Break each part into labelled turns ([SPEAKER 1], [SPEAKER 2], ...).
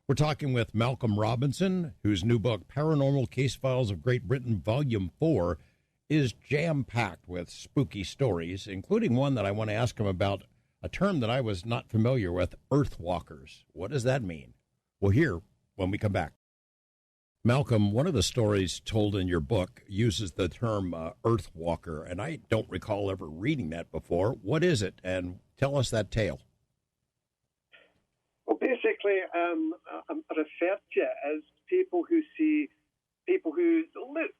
[SPEAKER 1] We're talking with Malcolm Robinson, whose new book, Paranormal Case Files of Great Britain, Volume 4, is jam-packed with spooky stories, including one that I want to ask him about, a term that I was not familiar with, earthwalkers. What does that mean? We'll hear when we come back. Malcolm, one of the stories told in your book uses the term earthwalker, and I don't recall ever reading that before. What is it? And tell us that tale.
[SPEAKER 2] Well, basically, I refer to it as people who look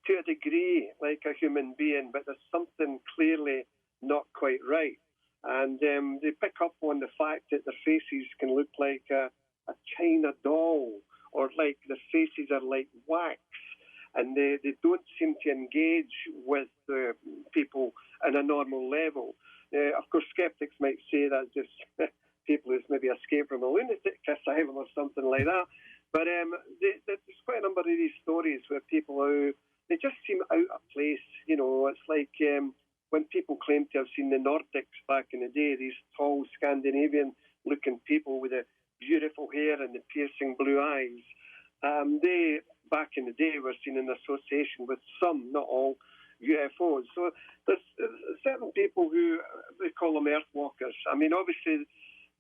[SPEAKER 2] to a degree like a human being, but there's something clearly not quite right. And they pick up on the fact that their faces can look like a china doll, or like their faces are like wax, and they don't seem to engage with people on a normal level. Of course, skeptics might say that just people who's maybe escaped from a lunatic asylum or something like that. But there's quite a number of these stories where people they just seem out of place. You know, it's like when people claim to have seen the Nordics back in the day, these tall Scandinavian-looking people with the beautiful hair and the piercing blue eyes. They, back in the day, were seen in association with some, not all, UFOs. So there's certain people who, they call them earthwalkers. I mean, obviously,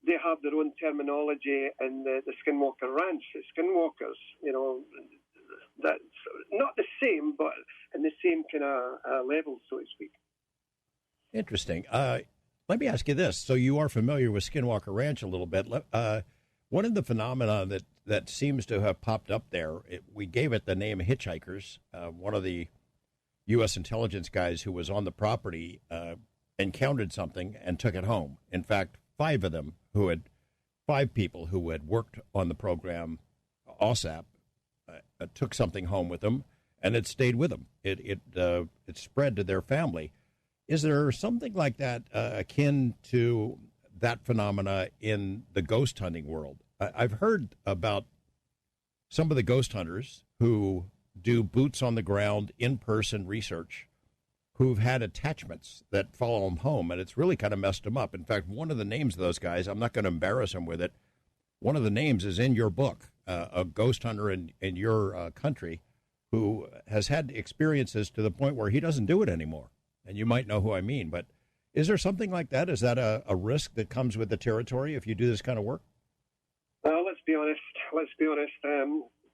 [SPEAKER 2] they have their own terminology in the Skinwalker Ranch. Skinwalkers, you know, that's not the same, but in the same kind of level, so to speak.
[SPEAKER 1] Interesting. Let me ask you this. So you are familiar with Skinwalker Ranch a little bit. One of the phenomena that seems to have popped up there, we gave it the name hitchhikers. One of the U.S. intelligence guys who was on the property encountered something and took it home. In fact, five people who had worked on the program, OSAP, took something home with them, and it stayed with them. It spread to their family. Is there something like that akin to that phenomena in the ghost hunting world? I've heard about some of the ghost hunters who do boots on the ground, in-person research, who've had attachments that follow them home, and it's really kind of messed them up. In fact, one of the names of those guys, I'm not going to embarrass them with it, one of the names is in your book, a ghost hunter in your country who has had experiences to the point where he doesn't do it anymore. And you might know who I mean, but is there something like that? Is that a risk that comes with the territory if you do this kind of work?
[SPEAKER 2] Let's be honest.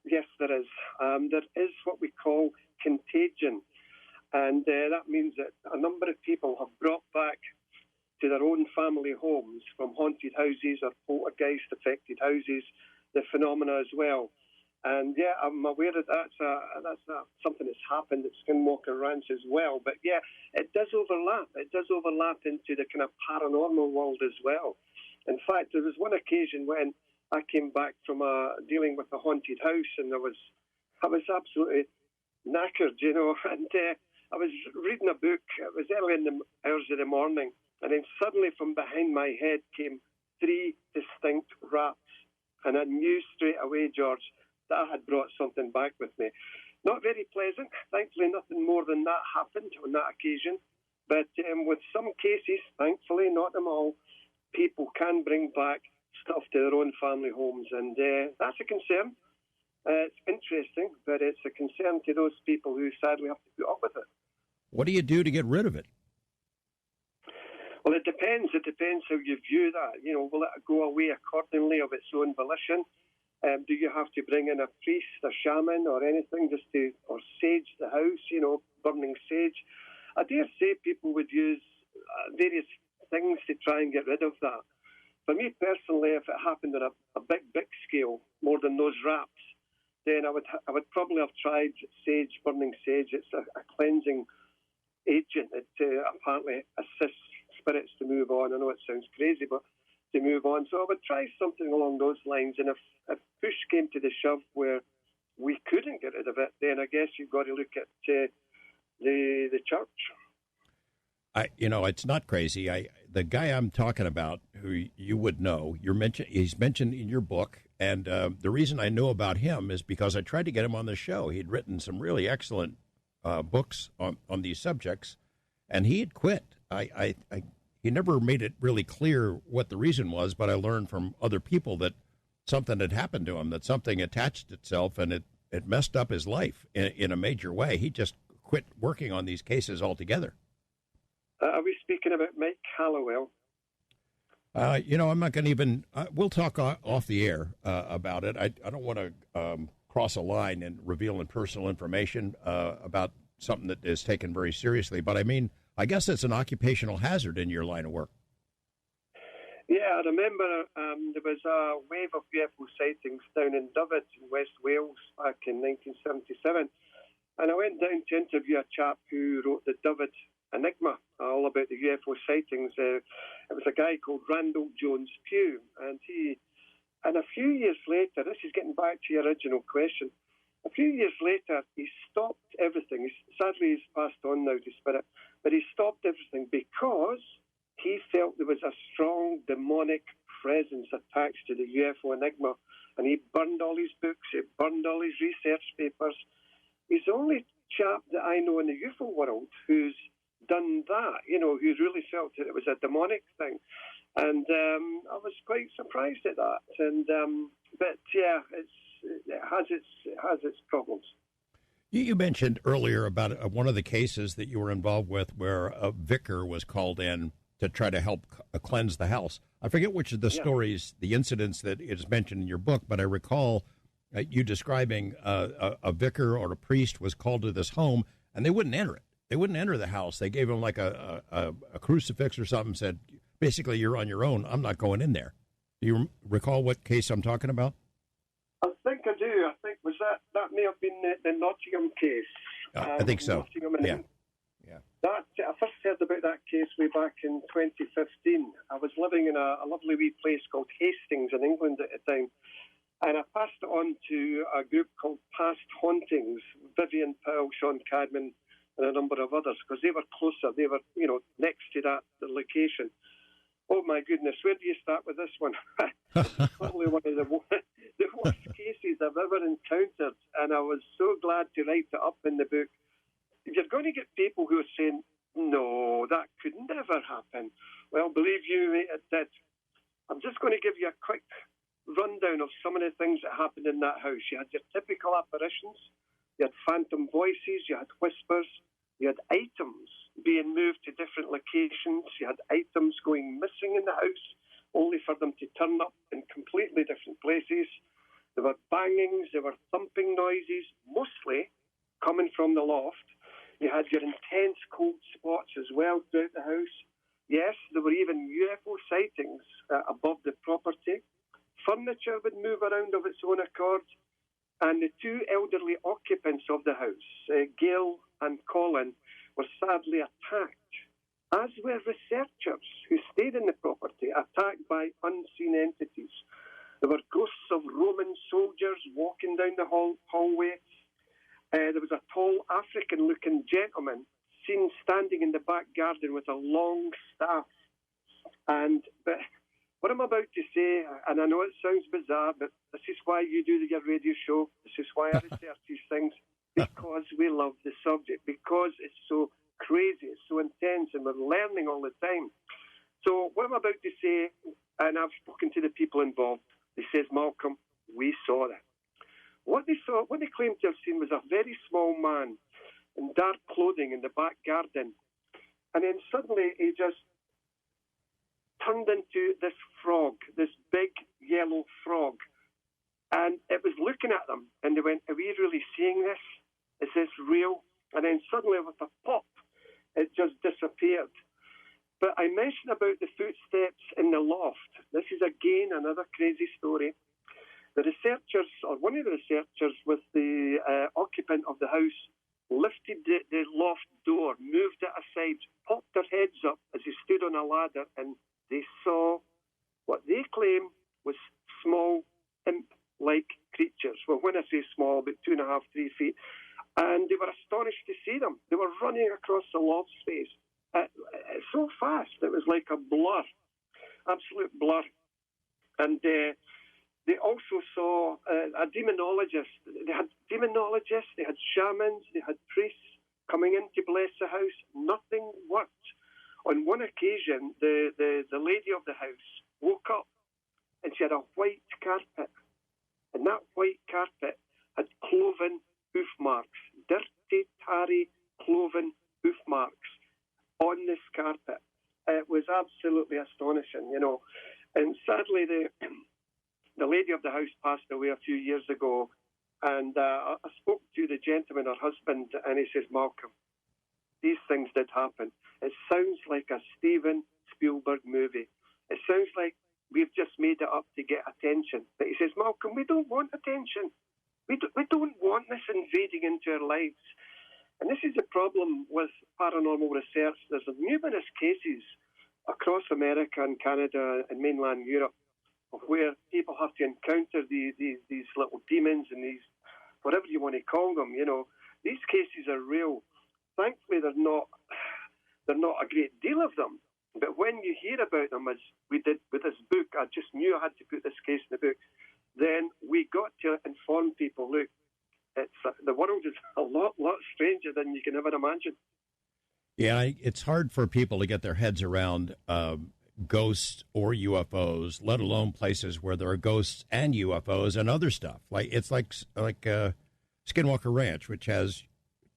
[SPEAKER 2] Yes, there is. There is what we call contagion. And that means that a number of people have brought back to their own family homes from haunted houses or poltergeist-affected houses the phenomena as well. And yeah, I'm aware that that's something that's happened at Skinwalker Ranch as well. But yeah, it does overlap. It does overlap into the kind of paranormal world as well. In fact, there was one occasion when I came back from dealing with a haunted house, and I was absolutely knackered, you know. And I was reading a book. It was early in the hours of the morning, and then suddenly from behind my head came three distinct raps, and I knew straight away, George, that I had brought something back with me. Not very pleasant. Thankfully, nothing more than that happened on that occasion. But with some cases, thankfully, not them all, people can bring back stuff to their own family homes. And that's a concern. It's interesting, but it's a concern to those people who sadly have to put up with it.
[SPEAKER 1] What do you do to get rid of it?
[SPEAKER 2] Well, it depends. It depends how you view that. You know, will it go away accordingly of its own volition? Do you have to bring in a priest, a shaman, or anything or sage the house, you know, burning sage? I dare say people would use various things to try and get rid of that. For me personally, if it happened on a big scale, more than those raps, then I would probably have tried sage, burning sage. It's a cleansing agent. It apparently assists spirits to move on. I know it sounds crazy, but to move on. So I would try something along those lines. And if push came to the shove where we couldn't get rid of it, then I guess you've got to look at the church.
[SPEAKER 1] It's not crazy. The guy I'm talking about, who you would know, he's mentioned in your book, and the reason I know about him is because I tried to get him on the show. He'd written some really excellent books on these subjects, and he had quit. He never made it really clear what the reason was, but I learned from other people that something had happened to him, that something attached itself, and it messed up his life in a major way. He just quit working on these cases altogether.
[SPEAKER 2] Are we speaking about Mike Hallowell?
[SPEAKER 1] I'm not going to even. We'll talk off the air about it. I don't want to cross a line and reveal personal information about something that is taken very seriously. But I mean, I guess it's an occupational hazard in your line of work.
[SPEAKER 2] Yeah, I remember there was a wave of UFO sightings down in Dyfed in West Wales back in 1977. And I went down to interview a chap who wrote the Dyfed Enigma, all about the UFO sightings. It was a guy called Randall Jones Pugh. And a few years later, this is getting back to your original question, a few years later, he stopped everything. Sadly, he's passed on now to spirit, but he stopped everything because he felt there was a strong demonic presence attached to the UFO Enigma, and he burned all his books, he burned all his research papers. He's the only chap that I know in the UFO world who's done that, who really felt that it was a demonic thing. And I was quite surprised at that. And but yeah, it has its problems.
[SPEAKER 1] You mentioned earlier about one of the cases that you were involved with where a vicar was called in to try to help cleanse the house. I forget which of the stories, the incidents that is mentioned in your book, but I recall you describing a vicar or a priest was called to this home, and they wouldn't enter it. They wouldn't enter the house. They gave him like a crucifix or something, said, basically, you're on your own. I'm not going in there. Do you recall what case I'm talking about?
[SPEAKER 2] I think I do. I think that may have been the Nottingham case.
[SPEAKER 1] I think so. Yeah.
[SPEAKER 2] I first heard about that case way back in 2015. I was living in a lovely wee place called Hastings in England at the time, and I passed it on to a group called Past Hauntings, Vivian Powell, Sean Cadman, and a number of others, because they were closer. They were, next to the location. Oh, my goodness, where do you start with this one? Probably one of the worst cases I've ever encountered, and I was so glad to write it up in the book. You're going to get people who are saying, no, that could never happen. Well, believe you me, it did. I'm just going to give you a quick rundown of some of the things that happened in that house. You had your typical apparitions, you had phantom voices, you had whispers, you had items being moved to different locations, you had items going missing in the house, only for them to turn up in completely different places. There were bangings, there were thumping noises, mostly coming from the loft. You had your intense cold spots as well throughout the house. Yes, there were even UFO sightings above the property. Furniture would move around of its own accord. And the two elderly occupants of the house, Gail and Colin, were sadly attacked, as were researchers who stayed in the property, attacked by unseen entities. There were ghosts of Roman soldiers walking down the hallway. There was a tall African-looking gentleman seen standing in the back garden with a long staff. But what I'm about to say, and I know it sounds bizarre, but this is why you do your radio show. This is why I research these things, because we love the subject, because it's so crazy, it's so intense, and we're learning all the time. So what I'm about to say, and I've spoken to the people involved, they says, Malcolm, we saw that. What they claimed to have seen was a very small man in dark clothing in the back garden. And then suddenly he just turned into this frog, this big yellow frog. And it was looking at them, and they went, are we really seeing this? Is this real? And then suddenly with a pop, it just disappeared. But I mentioned about the footsteps in the loft. This is again another crazy story. The researchers, or one of the researchers with the occupant of the house, lifted the loft door, moved it aside, popped their heads up as they stood on a ladder, and they saw what they claim was small, imp-like creatures. Well, when I say small, about 2.5, 3 feet. And they were astonished to see them. They were running across the loft space so fast. It was like a blur, absolute blur. And they also saw a demonologist. They had demonologists, they had shamans, they had priests coming in to bless the house. Nothing worked. On one occasion, the lady of the house woke up and she had a white carpet astonishing, And sadly, the lady of the house passed away a few years ago, and I spoke to the gentleman, her husband, and he says, Malcolm, these things did happen. It sounds like a Steven Spielberg movie. It sounds like we've just made it up to get attention. But he says, Malcolm, we don't want attention. We don't want this invading into our lives. And this is the problem with paranormal research. There's numerous cases across America and Canada and mainland Europe where people have to encounter these little demons and these, whatever you want to call them, These cases are real. Thankfully, they're not a great deal of them. But when you hear about them, as we did with this book, I just knew I had to put this case in the book. Then we got to inform people, look, the world is a lot stranger than you can ever imagine.
[SPEAKER 1] Yeah, it's hard for people to get their heads around ghosts or UFOs, let alone places where there are ghosts and UFOs and other stuff. It's like Skinwalker Ranch, which has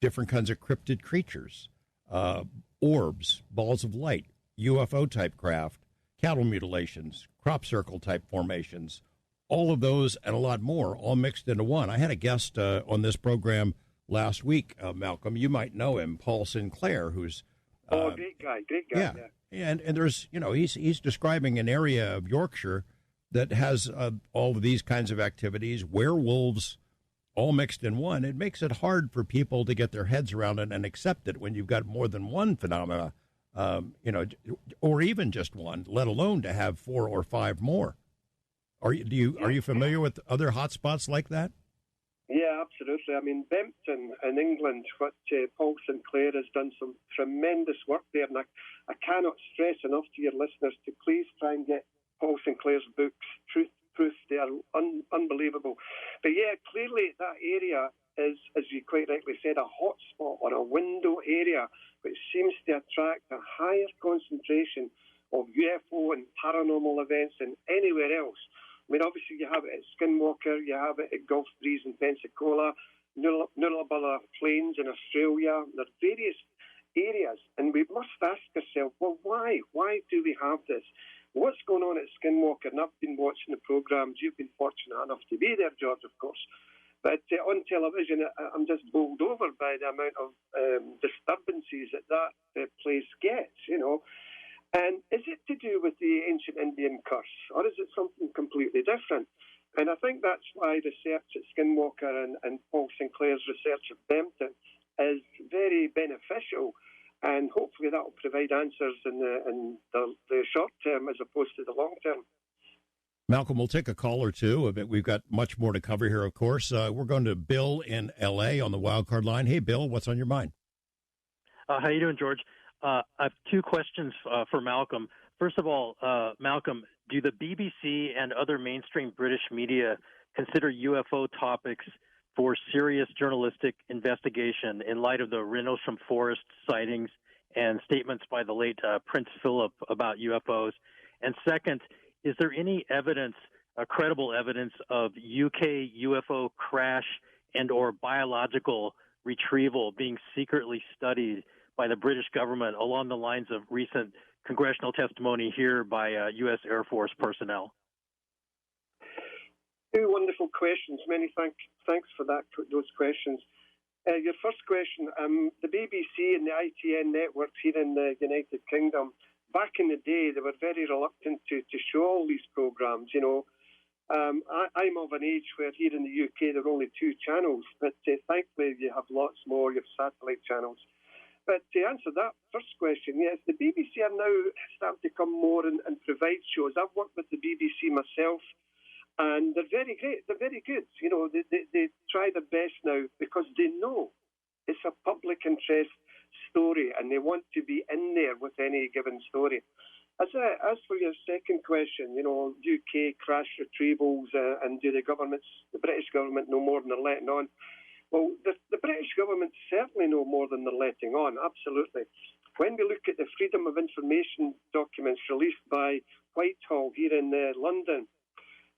[SPEAKER 1] different kinds of cryptid creatures, orbs, balls of light, UFO-type craft, cattle mutilations, crop circle-type formations, all of those and a lot more, all mixed into one. I had a guest on this program last week, Malcolm. You might know him, Paul Sinclair, who's...
[SPEAKER 2] great guy.
[SPEAKER 1] Yeah. And there's, he's describing an area of Yorkshire that has all of these kinds of activities, werewolves, all mixed in one. It makes it hard for people to get their heads around it and accept it when you've got more than one phenomena, or even just one, let alone to have 4 or 5 more. Are you familiar with other hotspots like that?
[SPEAKER 2] Yeah, absolutely. I mean, Bempton in England, what Paul Sinclair has done some tremendous work there, and I cannot stress enough to your listeners to please try and get Paul Sinclair's books, Truth, Proof. They are unbelievable. But yeah, clearly that area is, as you quite rightly said, a hotspot or a window area which seems to attract a higher concentration of UFO and paranormal events than anywhere else. I mean, obviously, you have it at Skinwalker, you have it at Gulf Breeze in Pensacola, Nullarbor Plains in Australia. There are various areas, and we must ask ourselves, well, why? Why do we have this? What's going on at Skinwalker? And I've been watching the programmes. You've been fortunate enough to be there, George, of course. But on television, I'm just bowled over by the amount of disturbances that place gets, And is it to do with the ancient Indian curse, or is it something completely different? And I think that's why research at Skinwalker and Paul Sinclair's research at Bempton is very beneficial, and hopefully that will provide answers in the short term as opposed to the long term.
[SPEAKER 1] Malcolm, we'll take a call or two. We've got much more to cover here, of course. We're going to Bill in L.A. on the wildcard line. Hey, Bill, what's on your mind?
[SPEAKER 3] How you doing, George? I have 2 questions for Malcolm. First of all, Malcolm, do the BBC and other mainstream British media consider UFO topics for serious journalistic investigation in light of the Rendlesham Forest sightings and statements by the late Prince Philip about UFOs? And second, is there any evidence, credible evidence, of UK UFO crash and or biological retrieval being secretly studied by the British government along the lines of recent congressional testimony here by U.S. Air Force personnel?
[SPEAKER 2] 2 wonderful questions. Many thanks for those questions. Your first question, the BBC and the ITN networks here in the United Kingdom, back in the day, they were very reluctant to show all these programmes, I'm of an age where here in the UK there are only 2 channels, but thankfully you have lots more, you have satellite channels. But to answer that first question, yes, the BBC are now starting to come more and provide shows. I've worked with the BBC myself, and they're very great. They're very good. They try their best now because they know it's a public interest story, and they want to be in there with any given story. As for your second question, UK crash retrievals, and do the British government know more than they're letting on? Well, the British government certainly know more than they're letting on, absolutely. When we look at the Freedom of Information documents released by Whitehall here in London,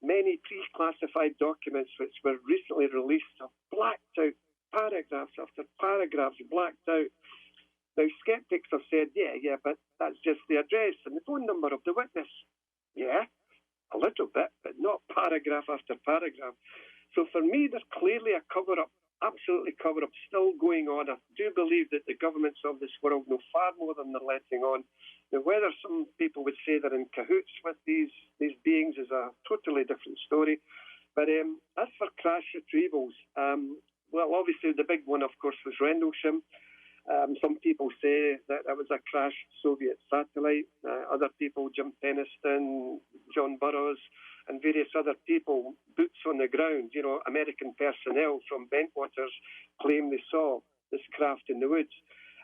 [SPEAKER 2] many pre-classified documents which were recently released have blacked out paragraphs after paragraphs blacked out. Now, skeptics have said, yeah, but that's just the address and the phone number of the witness. Yeah, a little bit, but not paragraph after paragraph. So for me, there's clearly a cover-up, absolutely cover-up, still going on. I do believe that the governments of this world know far more than they're letting on. Now, whether some people would say they're in cahoots with these beings is a totally different story. But as for crash retrievals, well, obviously the big one, of course, was Rendlesham. Some people say that it was a crashed Soviet satellite. Other people, Jim Peniston, John Burroughs, and various other people, boots on the ground, American personnel from Bentwaters, claim they saw this craft in the woods.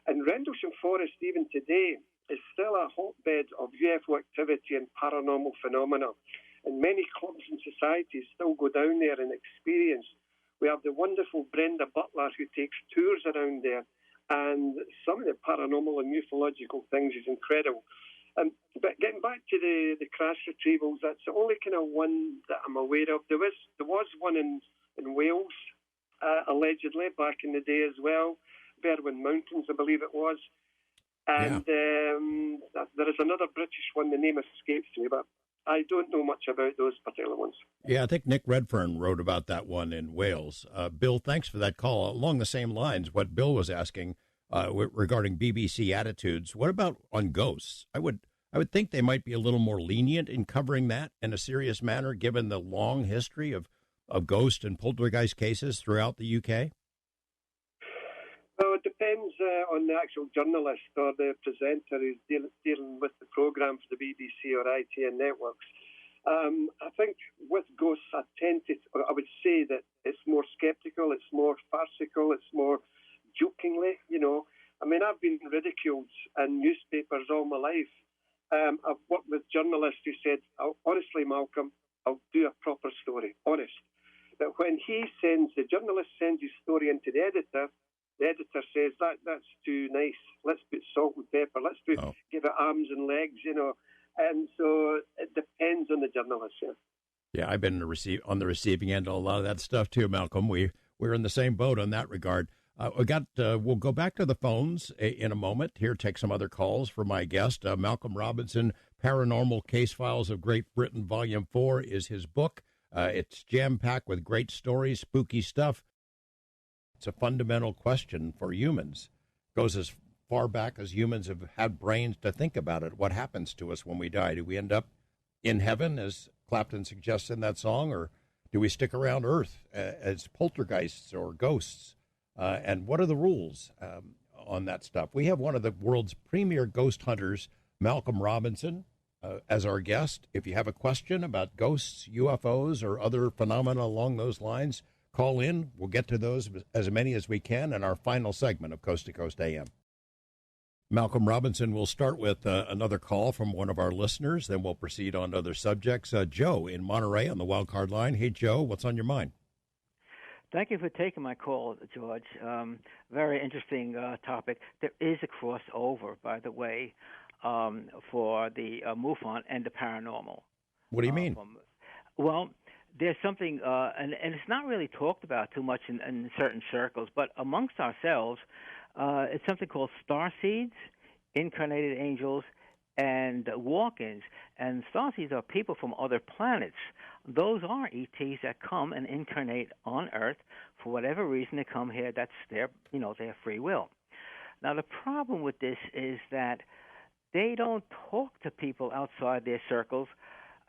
[SPEAKER 2] And Rendlesham Forest, even today, is still a hotbed of UFO activity and paranormal phenomena. And many clubs and societies still go down there and experience. We have the wonderful Brenda Butler who takes tours around there. And some of the paranormal and ufological things is incredible. But getting back to the crash retrievals, that's the only kind of one that I'm aware of. There was one in Wales, allegedly, back in the day as well. Berwyn Mountains, I believe it was. And there is another British one, the name escapes me, but I don't know much about those particular ones.
[SPEAKER 1] Yeah, I think Nick Redfern wrote about that one in Wales. Bill, thanks for that call. Along the same lines, what Bill was asking regarding BBC attitudes, what about on ghosts? I would think they might be a little more lenient in covering that in a serious manner, given the long history of ghost and poltergeist cases throughout the UK.
[SPEAKER 2] Well, it depends on the actual journalist or the presenter who's dealing with the programme for the BBC or ITN networks. I think with ghosts, I would say that it's more sceptical, it's more farcical, it's more jokingly, I mean, I've been ridiculed in newspapers all my life. I've worked with journalists who said, honestly, Malcolm, I'll do a proper story, honest. But when the journalist sends his story into the editor says, that's too nice. Let's put salt and pepper. Give it arms and legs, And so it depends on the journalist.
[SPEAKER 1] Yeah, I've been on the receiving end of a lot of that stuff too, Malcolm. We're in the same boat on that regard. We'll go back to the phones in a moment. Here, take some other calls for my guest, Malcolm Robinson. Paranormal Case Files of Great Britain, Volume 4 is his book. It's jam-packed with great stories, spooky stuff. It's a fundamental question for humans. It goes as far back as humans have had brains to think about it. What happens to us when we die? Do we end up in heaven, as Clapton suggests in that song, or do we stick around Earth as poltergeists or ghosts? And what are the rules on that stuff? We have one of the world's premier ghost hunters, Malcolm Robinson, as our guest. If you have a question about ghosts, UFOs, or other phenomena along those lines, call in. We'll get to those, as many as we can, in our final segment of Coast to Coast AM. Malcolm Robinson will start with another call from one of our listeners. Then we'll proceed on to other subjects. Joe in Monterey on the wild card line. Hey, Joe, what's on your mind?
[SPEAKER 4] Thank you for taking my call, George. Very interesting topic. There is a crossover, by the way, for the MUFON and the paranormal.
[SPEAKER 1] What do you mean?
[SPEAKER 4] Well, there's something, and it's not really talked about too much in certain circles, but amongst ourselves, it's something called starseeds, incarnated angels, and walk-ins. And starseeds are people from other planets. Those are ETs that come and incarnate on Earth for whatever reason. They come here. That's their free will. Now, the problem with this is that they don't talk to people outside their circles.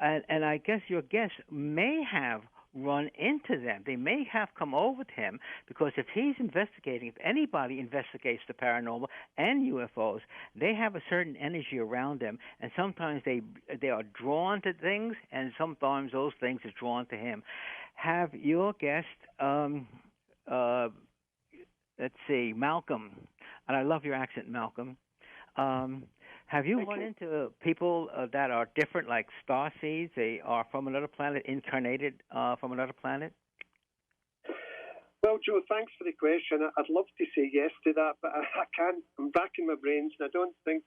[SPEAKER 4] And I guess your guest may have run into them. They may have come over to him because if he's investigating, if anybody investigates the paranormal and UFOs, they have a certain energy around them, and sometimes they are drawn to things, and sometimes those things are drawn to him. Have your guest, let's see, Malcolm, and I love your accent, Malcolm. Have you run into people that are different, like starseeds? They are from another planet, incarnated from another planet?
[SPEAKER 2] Well, Joe, thanks for the question. I'd love to say yes to that, but I can't. I'm racking my brains, and I don't think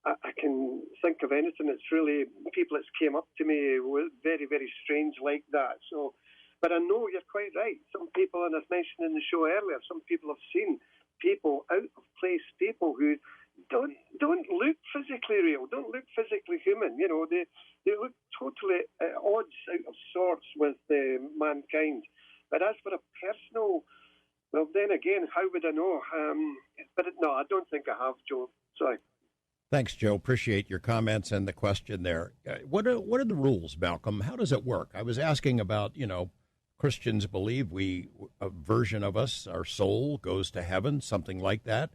[SPEAKER 2] I can think of anything that's really people that's came up to me very, very strange like that. So, but I know you're quite right. Some people, and I've mentioned in the show earlier, some people have seen people, out of place people who don't look physically real, don't look physically human. You know, they look totally at odds, out of sorts with mankind. But as for a personal, well, then again, how would I know? No, I don't think I have, Joe. Sorry.
[SPEAKER 1] Thanks, Joe. Appreciate your comments and the question there. What are the rules, Malcolm? How does it work? I was asking about, Christians believe a version of us, our soul, goes to heaven, something like that.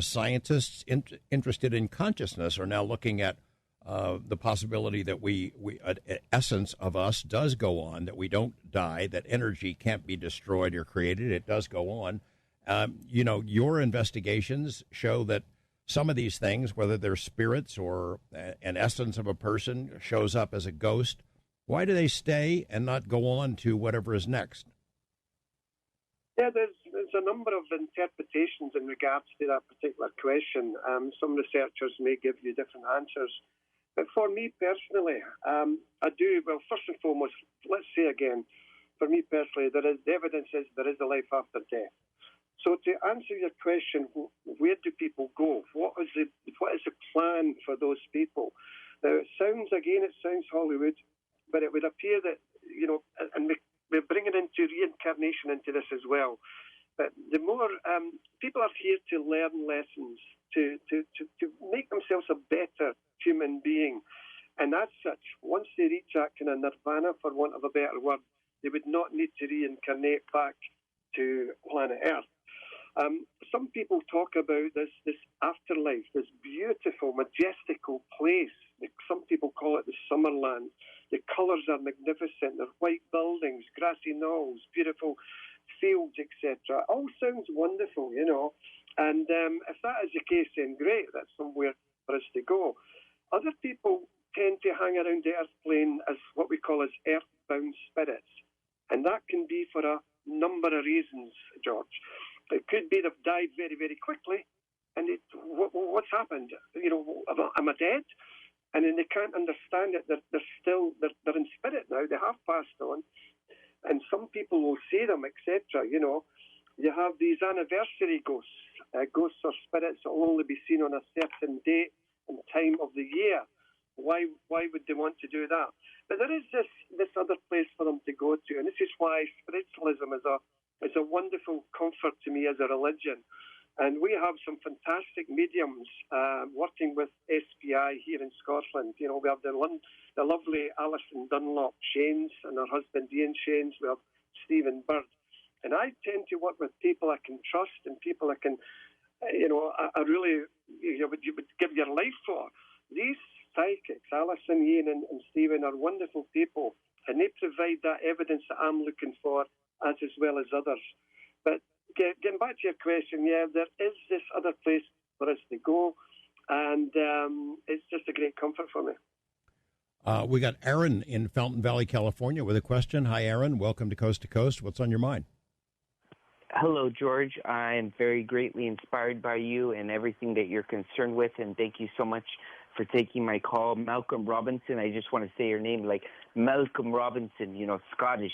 [SPEAKER 1] Scientists interested in consciousness are now looking at the possibility that an essence of us does go on, that we don't die, that energy can't be destroyed or created. It does go on. Your investigations show that some of these things, whether they're spirits or an essence of a person, shows up as a ghost. Why do they stay and not go on to whatever is next?
[SPEAKER 2] Yeah, there's a number of interpretations in regards to that particular question. Some researchers may give you different answers. But for me personally, I do, well, first and foremost, let's say again, for me personally, the evidence is there is a life after death. So to answer your question, where do people go? What is the plan for those people? Now, it sounds Hollywood, but it would appear that, and we're bringing into reincarnation into this as well. But the more people are here to learn lessons, to make themselves a better human being. And as such, once they reach that kind of nirvana, for want of a better word, they would not need to reincarnate back to planet Earth. Some people talk about this afterlife, this beautiful, majestical place. Some people call it the Summerland. The colours are magnificent. There are white buildings, grassy knolls, beautiful fields, etc. All sounds wonderful, And if that is the case, then great. That's somewhere for us to go. Other people tend to hang around the Earth plane as what we call as earthbound spirits. And that can be for a number of reasons, George. It could be they've died very, very quickly, and what's happened? Am I dead? And then they can't understand it. They're in spirit now. They have passed on, and some people will see them, etc. You have these anniversary ghosts. Ghosts or spirits that will only be seen on a certain date and time of the year. Why would they want to do that? But there is this other place for them to go to, and this is why spiritualism is a wonderful comfort to me as a religion. And we have some fantastic mediums working with SPI here in Scotland. We have the lovely Alison Dunlop Shanes and her husband Ian Shanes. We have Stephen Bird. And I tend to work with people I can trust and people I can, I really, you would give your life for. These psychics, Alison, Ian and Stephen, are wonderful people. And they provide that evidence that I'm looking for, as well as others. But getting back to your question, there is this other place for us to go, and it's just a great comfort for me.
[SPEAKER 1] We got Aaron in Fountain Valley, California, with a question. Hi, Aaron. Welcome to Coast to Coast. What's on your mind?
[SPEAKER 5] Hello, George. I am very greatly inspired by you and everything that you're concerned with, and thank you so much for taking my call. Malcolm Robinson, I just want to say your name like Malcolm Robinson, Scottish,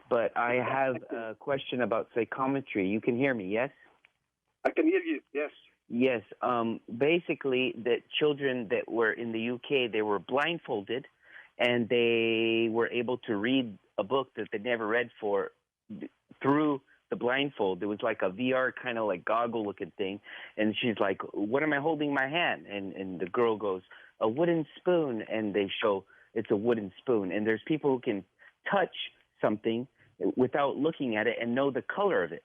[SPEAKER 5] But I have a question about psychometry. You can hear me, yes?
[SPEAKER 2] I can hear you, yes.
[SPEAKER 5] Yes. Basically, the children that were in the UK, they were blindfolded, and they were able to read a book that they never read through the blindfold. It was like a VR kind of like goggle-looking thing. And she's like, what am I holding in my hand? And the girl goes, a wooden spoon. And they show it's a wooden spoon. And there's people who can touch something without looking at it and know the color of it.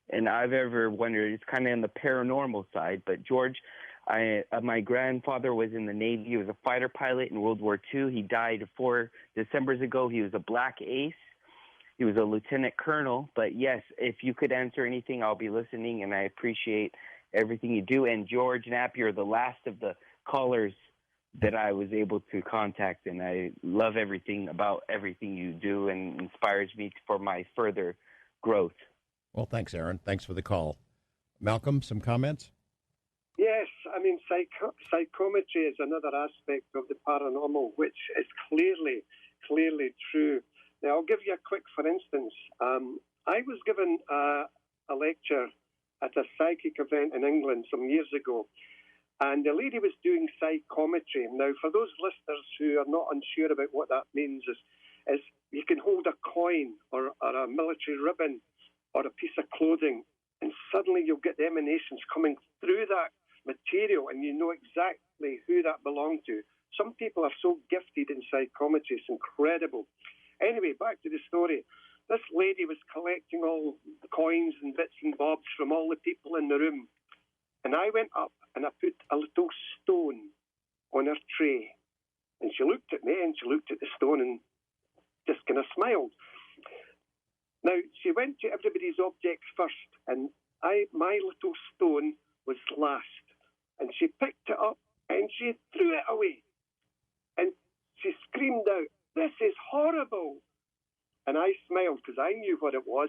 [SPEAKER 5] And I've ever wondered, it's kind of on the paranormal side. But George, my grandfather was in the Navy. He was a fighter pilot in World War II. He died 4 Decembers ago. He was a black ace. He was a lieutenant colonel. But yes, if you could answer anything, I'll be listening, and I appreciate everything you do. And George Knapp, you're the last of the callers that I was able to contact, and I love everything about everything you do and inspires me for my further growth.
[SPEAKER 1] Well, thanks, Aaron. Thanks for the call. Malcolm, some comments?
[SPEAKER 2] Yes, I mean, psychometry is another aspect of the paranormal, which is clearly true. Now, I'll give you a quick, for instance. I was given a lecture at a psychic event in England some years ago. And the lady was doing psychometry. Now, for those listeners who are not unsure about what that means, is you can hold a coin or a military ribbon or a piece of clothing, and suddenly you'll get the emanations coming through that material, and you know exactly who that belonged to. Some people are so gifted in psychometry, it's incredible. Anyway, back to the story. This lady was collecting all the coins and bits and bobs from all the people in the room. And I went up and I put a little stone on her tray. And she looked at me and she looked at the stone and just kind of smiled. Now, she went to everybody's objects first, and my little stone was last. And she picked it up and she threw it away. And she screamed out, "This is horrible." And I smiled because I knew what it was.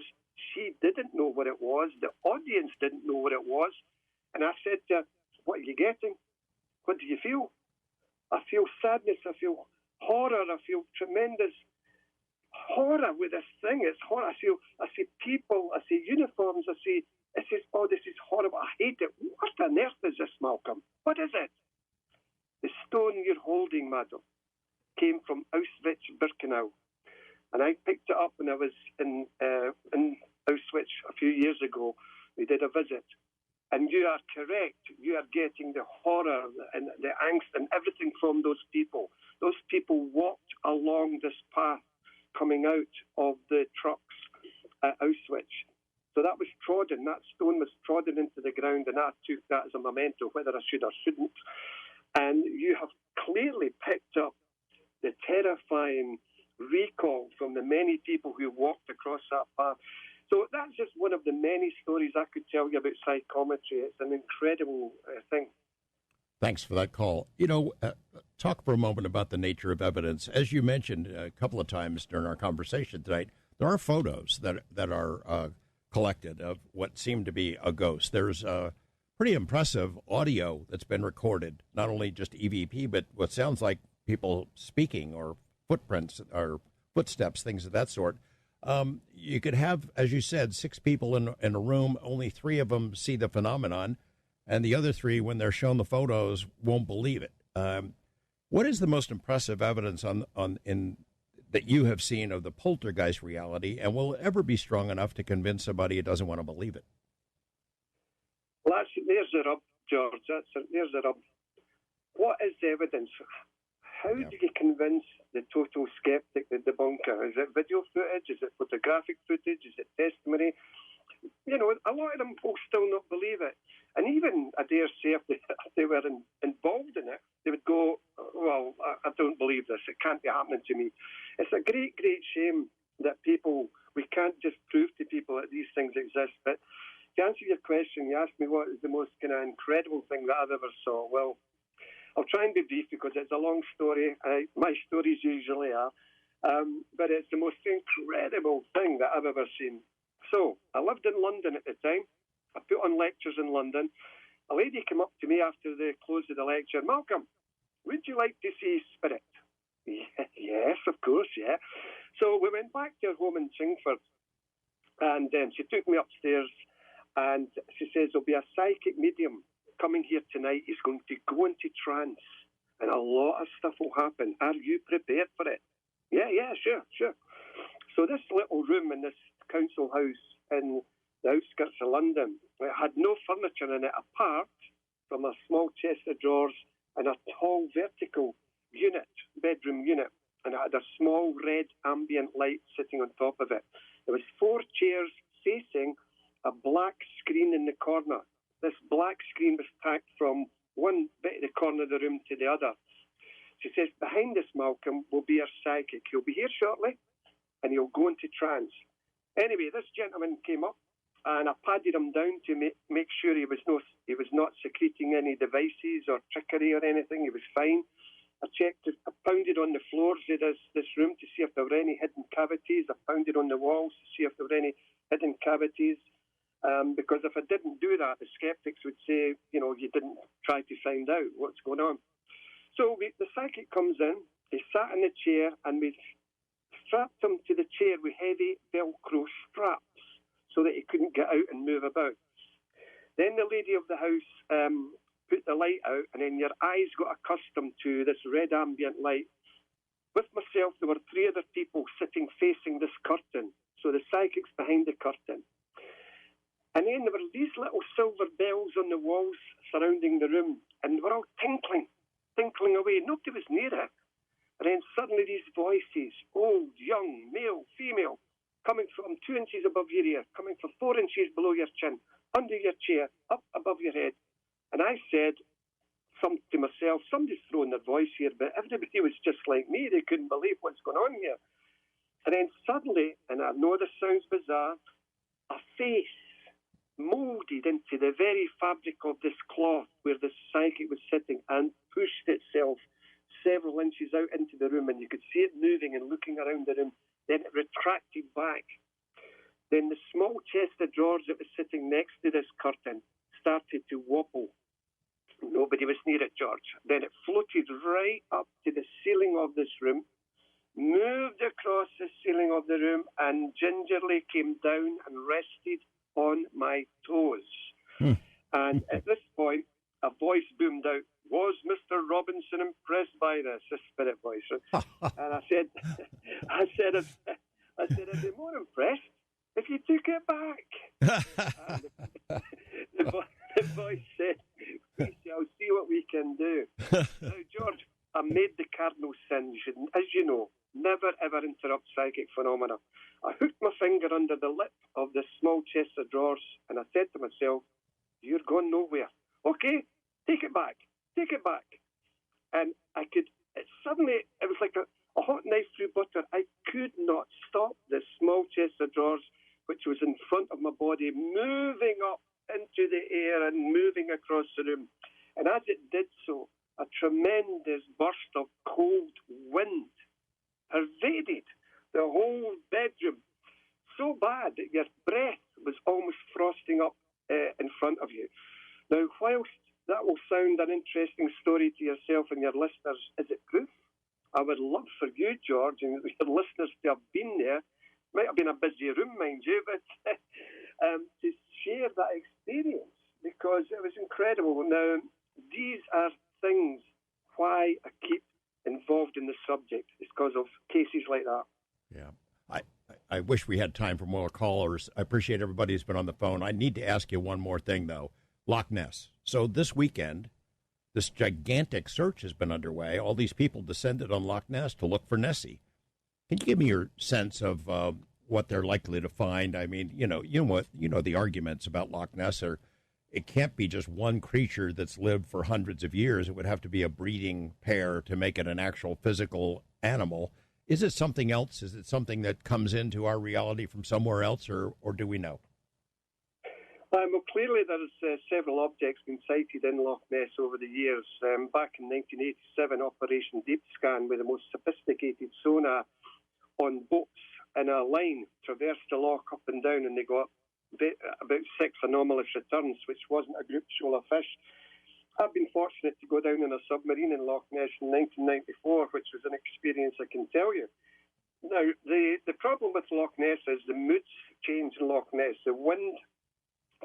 [SPEAKER 2] She didn't know what it was. The audience didn't know what it was. And I said to her, "What are you getting? What do you feel?" "I feel sadness. I feel horror. I feel tremendous horror with this thing. It's horror. I see people. I see uniforms. This is horrible. I hate it." "What on earth is this, Malcolm? What is it?" "The stone you're holding, madam, came from Auschwitz-Birkenau. And I picked it up when I was in Auschwitz a few years ago. We did a visit. And you are correct. You are getting the horror and the angst and everything from those people. Those people walked along this path coming out of the trucks at Auschwitz. So that was trodden. That stone was trodden into the ground, and I took that as a memento, whether I should or shouldn't. And you have clearly picked up the terrifying recall from the many people who walked across that path. So that's just one of the many stories I could tell you about psychometry. It's an incredible thing.
[SPEAKER 1] Thanks for that call. Talk for a moment about the nature of evidence. As you mentioned a couple of times during our conversation tonight, there are photos that are collected of what seemed to be a ghost. There's pretty impressive audio that's been recorded, not only just EVP, but what sounds like people speaking or footprints or footsteps, things of that sort. You could have, as you said, 6 people in a room. Only 3 of them see the phenomenon, and the other 3, when they're shown the photos, won't believe it. What is the most impressive evidence that you have seen of the poltergeist reality, and will it ever be strong enough to convince somebody who doesn't want to believe it?
[SPEAKER 2] Well, there's the rub, George. There's the rub. What is the evidence? How do you convince the total skeptic, the debunker? Is it video footage? Is it photographic footage? Is it testimony? A lot of them will still not believe it. And even, I dare say, if they were involved in it, they would go, "Well, I don't believe this. It can't be happening to me." It's a great, great shame that we can't just prove to people that these things exist. But to answer your question, you asked me what is the most kind of incredible thing that I've ever saw. Well, I'll try and be brief because it's a long story. My stories usually are. But it's the most incredible thing that I've ever seen. So, I lived in London at the time. I put on lectures in London. A lady came up to me after the close of the lecture. "Malcolm, would you like to see Spirit?" Yes, of course, yeah. So we went back to her home in Chingford. And she took me upstairs and she says, "There'll be a psychic medium coming here tonight. He's going to go into trance and a lot of stuff will happen. Are you prepared for it?" Yeah, sure. So this little room in this council house in the outskirts of London, it had no furniture in it apart from a small chest of drawers and a tall vertical bedroom unit, and it had a small red ambient light sitting on top of it. There was 4 chairs facing a black screen in the corner. This black screen was tacked from one bit of the corner of the room to the other. She says, "Behind us, Malcolm, will be our psychic. He'll be here shortly, and he'll go into trance." Anyway, this gentleman came up, and I padded him down to make sure he was not secreting any devices or trickery or anything. He was fine. I checked, I pounded on the floors of this room to see if there were any hidden cavities. I pounded on the walls to see if there were any hidden cavities. Because if I didn't do that, the skeptics would say, you didn't try to find out what's going on. So the psychic comes in, he sat in the chair, and we strapped him to the chair with heavy Velcro straps so that he couldn't get out and move about. Then the lady of the house put the light out, and then your eyes got accustomed to this red ambient light. With myself, there were 3 other people sitting facing this curtain. So the psychic's behind the curtain. And then there were these little silver bells on the walls surrounding the room, and they were all tinkling away. Nobody was near it. And then suddenly these voices, old, young, male, female, coming from 2 inches above your ear, coming from 4 inches below your chin, under your chair, up above your head. And I said to myself, somebody's throwing their voice here, but everybody was just like me. They couldn't believe what's going on here. And then suddenly, and I know this sounds bizarre, a face moulded into the very fabric of this cloth where the psychic was sitting and pushed itself several inches out into the room, and you could see it moving and looking around the room. Then it retracted back. Then the small chest of drawers that was sitting next to this curtain started to wobble. Nobody was near it, George. Then it floated right up to the ceiling of this room, moved across the ceiling of the room, and gingerly came down and rested on my toes. And at this point, a voice boomed out, "Was Mr. Robinson impressed by this?" A spirit voice. And I said, I'd be more impressed if you took it back. The voice said, "We shall see what we can do." Now, George, I made the cardinal sin. You should, as you know, never ever interrupt psychic phenomena. I hooked my finger under the lip of the small chest of drawers, and I said to myself, "You're going nowhere. Okay, take it back. And it was like a hot knife through butter. I could not stop the small chest of drawers, which was in front of my body, moving up into the air and moving across the room. And as it did so, a tremendous burst of cold wind pervaded the whole bedroom, so bad that your breath was almost frosting up in front of you. Now, whilst that will sound an interesting story to yourself and your listeners, is it proof? I would love for you, George, and your listeners to have been there. Might have been a busy room, mind you, but to share that experience, because it was incredible. Now, these are things why I keep involved in the subject. It's because of cases like that.
[SPEAKER 1] Yeah. I wish we had time for more callers. I appreciate everybody who's been on the phone. I need to ask you one more thing, though. Loch Ness. So this weekend, this gigantic search has been underway. All these people descended on Loch Ness to look for Nessie. Can you give me your sense of what they're likely to find? I mean, the arguments about Loch Ness are, it can't be just one creature that's lived for hundreds of years. It would have to be a breeding pair to make it an actual physical animal. Is it something else? Is it something that comes into our reality from somewhere else, or do we know?
[SPEAKER 2] Well, clearly there's several objects been sighted in Loch Ness over the years. Back in 1987, Operation Deep Scan, with the most sophisticated sonar on boats in a line, traversed the loch up and down, and they got about 6 anomalous returns, which wasn't a group shoal of fish. I've been fortunate to go down in a submarine in Loch Ness in 1994, which was an experience I can tell you. Now, the problem with Loch Ness is the moods change in Loch Ness. The wind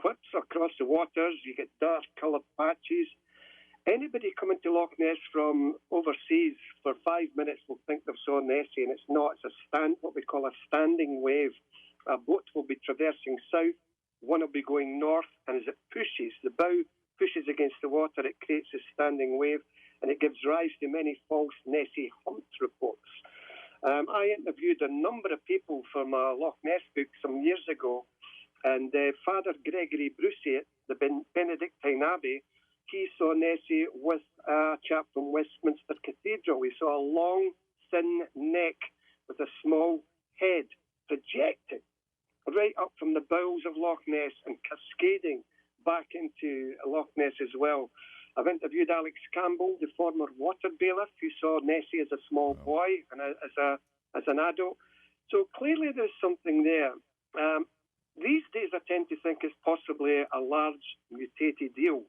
[SPEAKER 2] whips across the waters, you get dark coloured patches. Anybody coming to Loch Ness from overseas for 5 minutes will think they've saw Nessie, and it's not. It's what we call a standing wave. A boat will be traversing south, one will be going north, and as it pushes, the bow pushes against the water, it creates a standing wave, and it gives rise to many false Nessie hunt reports. I interviewed a number of people for my Loch Ness book some years ago, and Father Gregory Brucey at the Benedictine Abbey, he saw Nessie with a chap from Westminster Cathedral. He saw a long, thin neck with a small head projected right up from the bowels of Loch Ness and cascading back into Loch Ness as well. I've interviewed Alex Campbell, the former water bailiff, who saw Nessie as a small boy and as an adult. So clearly there's something there. These days I tend to think it's possibly a large mutated eel.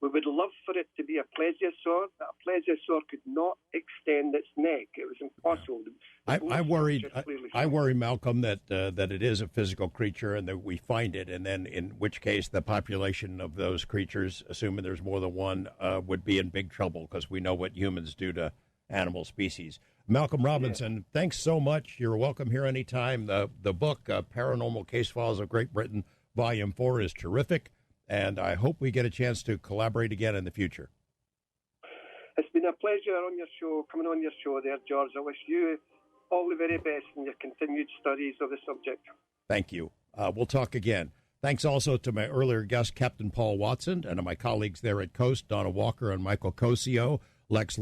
[SPEAKER 2] We would love for it to be a plesiosaur, but a plesiosaur could not extend its neck. It was impossible.
[SPEAKER 1] I worry, Malcolm, that it is a physical creature and that we find it, and then in which case the population of those creatures, assuming there's more than one, would be in big trouble because we know what humans do to animal species. Malcolm Robinson, thanks so much. You're welcome here anytime. The book, Paranormal Case Files of Great Britain, Volume 4, is terrific, and I hope we get a chance to collaborate again in the future.
[SPEAKER 2] It's been a pleasure coming on your show there, George. I wish you all the very best in your continued studies of the subject.
[SPEAKER 1] Thank you. We'll talk again. Thanks also to my earlier guest, Captain Paul Watson, and to my colleagues there at Coast, Donna Walker and Michael Cosio, Lex